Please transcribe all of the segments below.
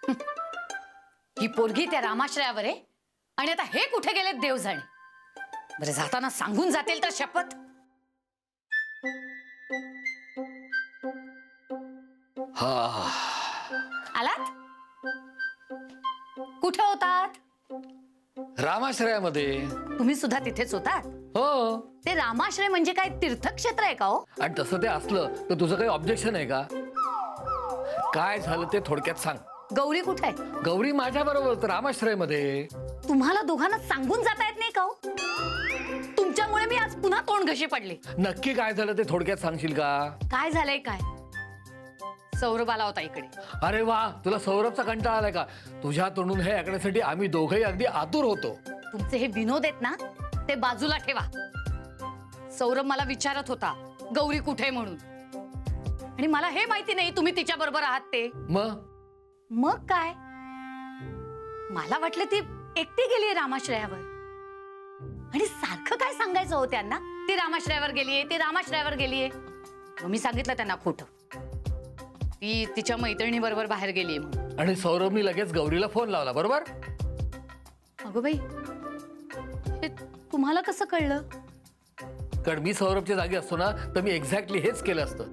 ही पोरगी त्या रामाश्रयावर आहे आणि आता हे कुठे गेलेत देव जाणे. बरं जाताना सांगून जातील तर शपथ. आलात? कुठे होतात? रामाश्रयामध्ये. तुम्ही सुद्धा तिथेच होतात? हो. ते रामाश्रय म्हणजे काय तीर्थक्षेत्र आहे का हो? आणि तसं ते असलं तर तुझं काही ऑब्जेक्शन आहे का? काय झालं ते थोडक्यात सांग. गौरी कुठे आहे? गौरी माझ्या बरोबर रामाश्रयामध्ये. तुम्हाला दोघांना सांगून जाता येत नाही का हो? तुमच्यामुळे मी आज पुन्हा तोंड घशी पडले. नक्की काय झालं ते थोडक्यात सांगशील का? काय झालंय काय? सौरभ आला होता इकडे. अरे वा, तुला सौरभचा कंटाळा आलाय का? तुझ्या तोंडून हे ऐकण्यासाठी आम्ही दोघंही अगदी आतुर होतो. तुमचे हे विनोद आहेत ना, ते बाजूला ठेवा. सौरभ मला विचारत होता गौरी कुठे म्हणून, आणि मला हे माहिती नाही तुम्ही तिच्या बरोबर आहात ते. मग काय, मला वाटलं ती एकटी गेलीये रामाश्रयावर. आणि सारखं काय सांगायचं हो त्यांना, ती रामाश्रयावर गेलीये, ती रामाश्रयावर गेलीये. मी सांगितलं त्यांना खोटं, ती तिच्या मैत्रिणी बरोबर बाहेर गेलीये म्हणून. आणि सौरभनी लगेच गौरीला फोन लावला, बरोबर? अगं बाई, हे तुम्हाला कसं कळलं? कारण मी सौरभच्या जागी असतो ना तर मी एक्झॅक्टली हेच केलं असतं.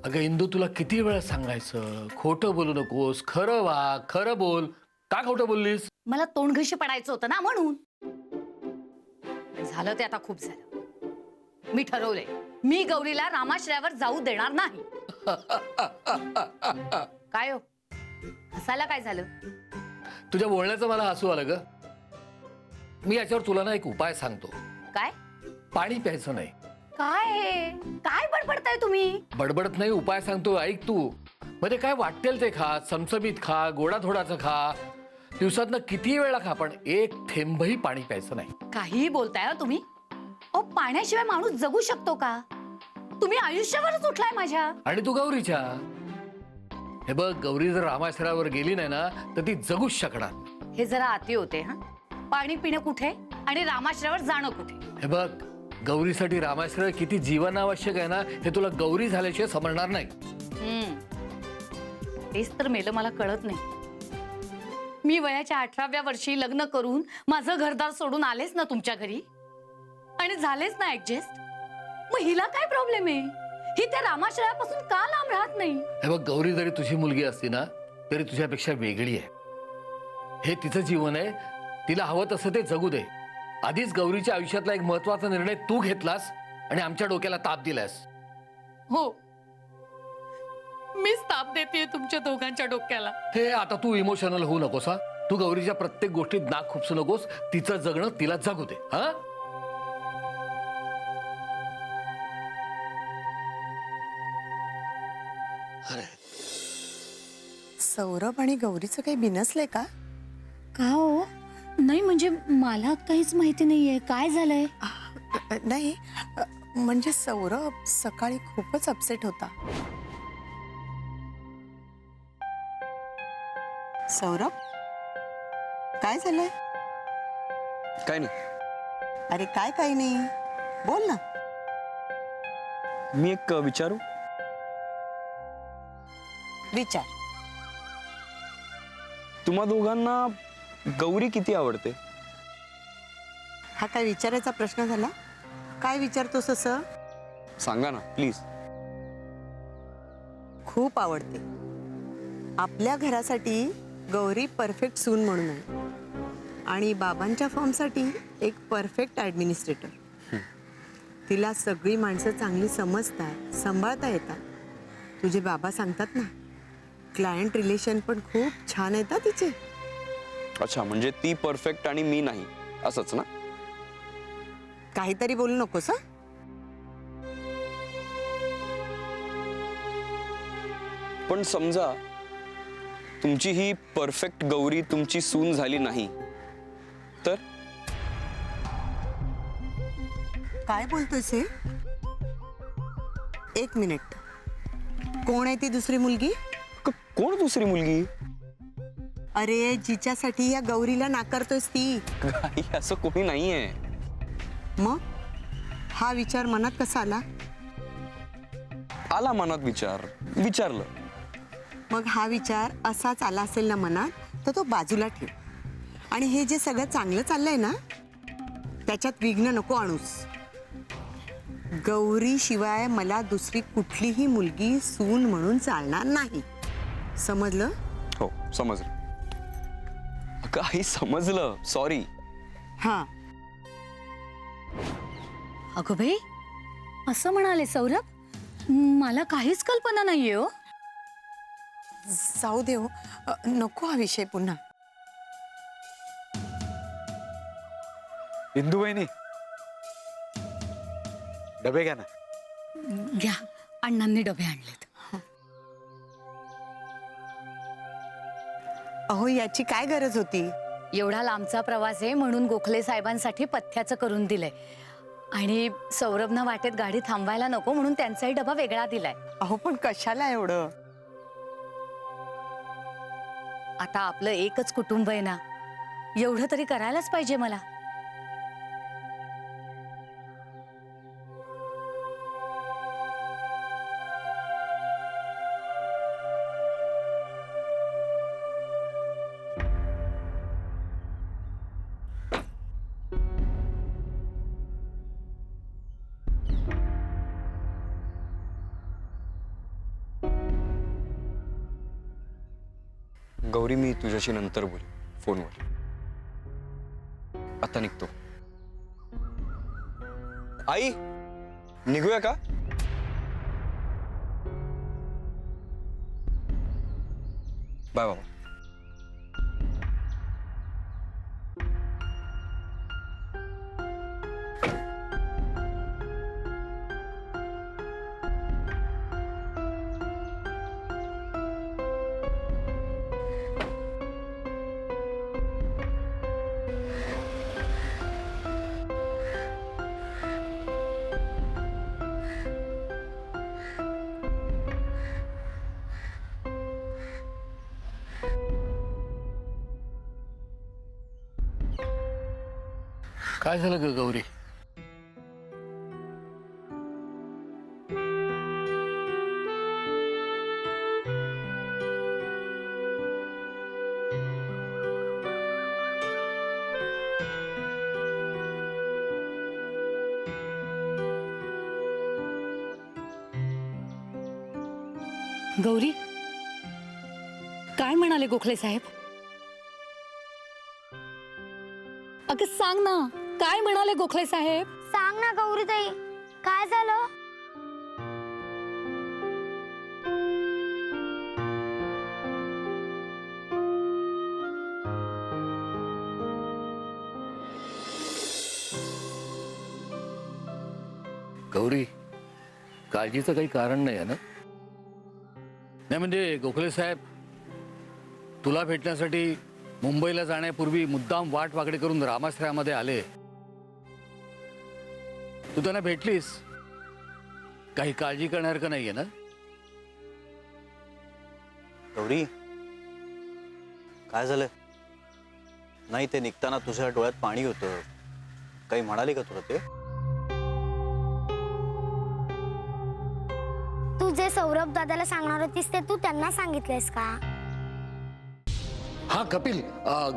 अगं इंदू, तुला किती वेळा सांगायचं, खोटं बोलू नकोस, खरं वाग, खरं बोल. का खोटं बोललीस? मला तोंडघशी पडायचं होतं ना म्हणून. झालं ते आता खूप झालं. मी ठरवलंय, मी गौरीला रामाश्रयावर जाऊ देणार नाही. काय हो, हसायला काय झालं? तुझ्या बोलण्याचं मला हसू आलं ग. मी याच्यावर तुला ना एक उपाय सांगतो. काय? पाणी प्यायचं नाही. काय हे, काय बडबडताय तुम्ही? बडबडत नाही, उपाय सांगतो, ऐक तू. म्हणजे काय वाटेल ते खा, चमचमीत खा, गोडाधोडाचं खा, दिवसातनं किती वेळा खा, पण एक थेंबही पाणी प्यायचं नाही. काहीही बोलताय ना तुम्ही. अहो, पाण्याशिवाय माणूस जगू शकतो का? तुम्ही आयुष्यावरच उठलाय माझ्या. आणि तू गौरीच्या. हे बघ, गौरी जर रामाश्रयावर गेली नाही ना तर ती जगूच शकणार. हे जरा अति होते हा. पाणी पिणं कुठे आणि रामाश्रयावर जाणं कुठे? हे बघ, गौरीसाठी रामाश्रय किती जीवनावश्यक आहे ना हे तुला गौरी झाल्याशिवाय समजणार नाही. तेच तर मेलं मला कळत नाही. मी वयाच्या 18व्या वर्षी लग्न करून माझं घरदार सोडून आलेच ना तुमच्या घरी, आणि झालेच ना ऍडजस्ट. मग हिला काय प्रॉब्लेम आहे? ही त्या रामाश्रयापासून का लांब राहत नाही? हे बघ, गौरी जरी तुझी मुलगी असती ना तरी तुझ्यापेक्षा वेगळी आहे. हे तिचं जीवन आहे, तिला हवं तसं ते जगू दे. आधीच गौरीच्या आयुष्यातला एक महत्वाचा निर्णय तू घेतलास आणि आमच्या डोक्याला ताप दिलास. हो, मीच ताप देते तुमच्या दोघांच्या डोक्याला. हे आता तू इमोशनल होऊ नकोस हा. तू गौरीच्या प्रत्येक गोष्टीत नाक खुपसू नकोस. तिचं जगणं तिला जगू दे. हा, सौरभ आणि गौरीचं काही बिनसलंय का? का हो? नाही म्हणजे मला काहीच माहिती नाहीये. काय झालंय? नाही, म्हणजे सौरभ सकाळी खूपच अपसेट होता. सौरभ, काय झालंय? काय नाही. अरे काय काही नाही, बोल ना. मी एक विचारू? विचार. तुम्हा दोघांना गौरी किती आवडते? हा काय विचारायचा प्रश्न झाला? काय विचारतोस असं? सांगा ना प्लीज. खूप आवडते. आपल्या घरासाठी गौरी परफेक्ट सून म्हणून आहे, आणि बाबांच्या फॉर्मसाठी एक परफेक्ट ॲडमिनिस्ट्रेटर. तिला सगळी माणसं चांगली समजतात, सांभाळता येतात. तुझे बाबा सांगतात ना, क्लायंट रिलेशन पण खूप छान आहेत तिचे. अच्छा, म्हणजे ती परफेक्ट आणि मी नाही, असंच ना? काहीतरी बोलू नकोस हं? पण समजा तुमची ही परफेक्ट गौरी तुमची सून झाली नाही तर? काय बोलतोयस हे? एक मिनिट, कोण आहे ती दुसरी मुलगी? कोण दुसरी मुलगी? अरे, जिच्यासाठी या गौरीला नाकारतोयस ती. काही असं कोणी नाहीये. मग हा विचार मनात कसा आला? आला मनात विचार, विचारलं. मग हा विचार असाच आला असेल ना मनात तर तो बाजूला ठेव आणि हे जे सगळं चांगलं चाललंय ना त्याच्यात विघ्न नको आणूस. गौरी शिवाय मला दुसरी कुठलीही मुलगी सून म्हणून चालणार नाही. समजलं? हो समजलं. अगं आई समजलं, सॉरी. हा. अगं बाई, असं म्हणाले सौरभ? मला काहीच कल्पना नाहीये हो. जाऊ दे हो, नको हा विषय पुन्हा. इंदू वहिनी, डबे घ्या ना. घ्या, अण्णांनी डबे आणलेत. अहो याची काय गरज होती? एवढा लांबचा प्रवास आहे म्हणून गोखले साहेबांसाठी पथ्याचं करून दिलंय आणि सौरभनं वाटेत गाडी थांबवायला नको म्हणून त्यांचाही डबा वेगळा दिलाय. अहो पण कशाला एवढं? आता आपलं एकच कुटुंब आहे ना, एवढं तरी करायलाच पाहिजे मला. गौरी, मी तुझ्याशी नंतर बोल फोनवर. आता निघतो. आई निघूया का? बाय बाबा. काय झालं ग गौरी? गौरी, काय म्हणाले गोखले साहेब? अगं सांग ना, काय म्हणाले गोखले साहेब? सांग ना गौरीताई, काय झालं? गौरी, काळजीचं काही कारण नाही आहे ना? नाही म्हणजे गोखले साहेब तुला भेटण्यासाठी मुंबईला जाण्यापूर्वी मुद्दाम वाट वाकडी करून रामाश्रयामध्ये आले. तू त्यांना भेटलीस, काही काळजी करण्यासारखं नाहीये ना? गौरी, काय झालं? नाही, ते निघताना तुझ्या डोळ्यात पाणी होतं. काही म्हणाले का तुला ते? तू जे सौरभ दादाला सांगणार होतीस ते तू त्यांना सांगितलंयस का? हा कपिल,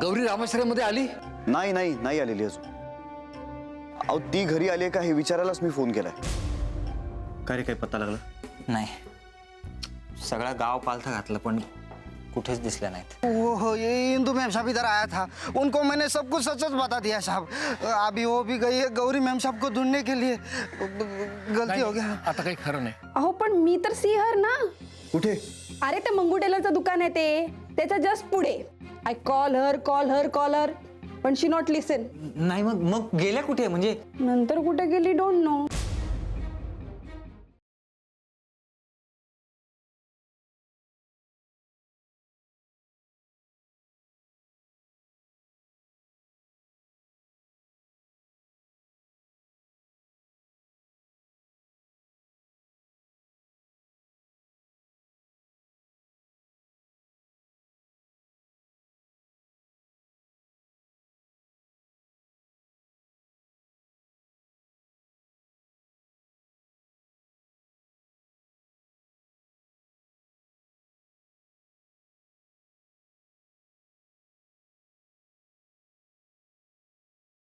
गौरी रामाश्रयामध्ये आली? नाही नाही नाही आलेली अजून. अहो ती घरी आली का हे विचारायलाच मी फोन केलाय. काय रे, काही पत्ता लागला? नाही, सगळा गाव पालथा घातलं पण कुठेच दिसल्या नाहीत. वो ये इंदू मैम साहब इधर आया था, उनको मैंने सब कुछ सच सच बता दिया साहब. अभी वो भी गई है गौरी मैम साहब को ढूंढने के लिए. गलती हो गया. आता काही खरं नाही. अहो पण मी तर सिंहर ना. कुठे? अरे ते मंगू टेलरचं दुकान आहे ते, त्याच्या जस्ट पुढे. आय कॉल हर पण शी नॉट लिसन. नाही, मग गेल्या कुठे? म्हणजे नंतर कुठे गेली डोंट नो.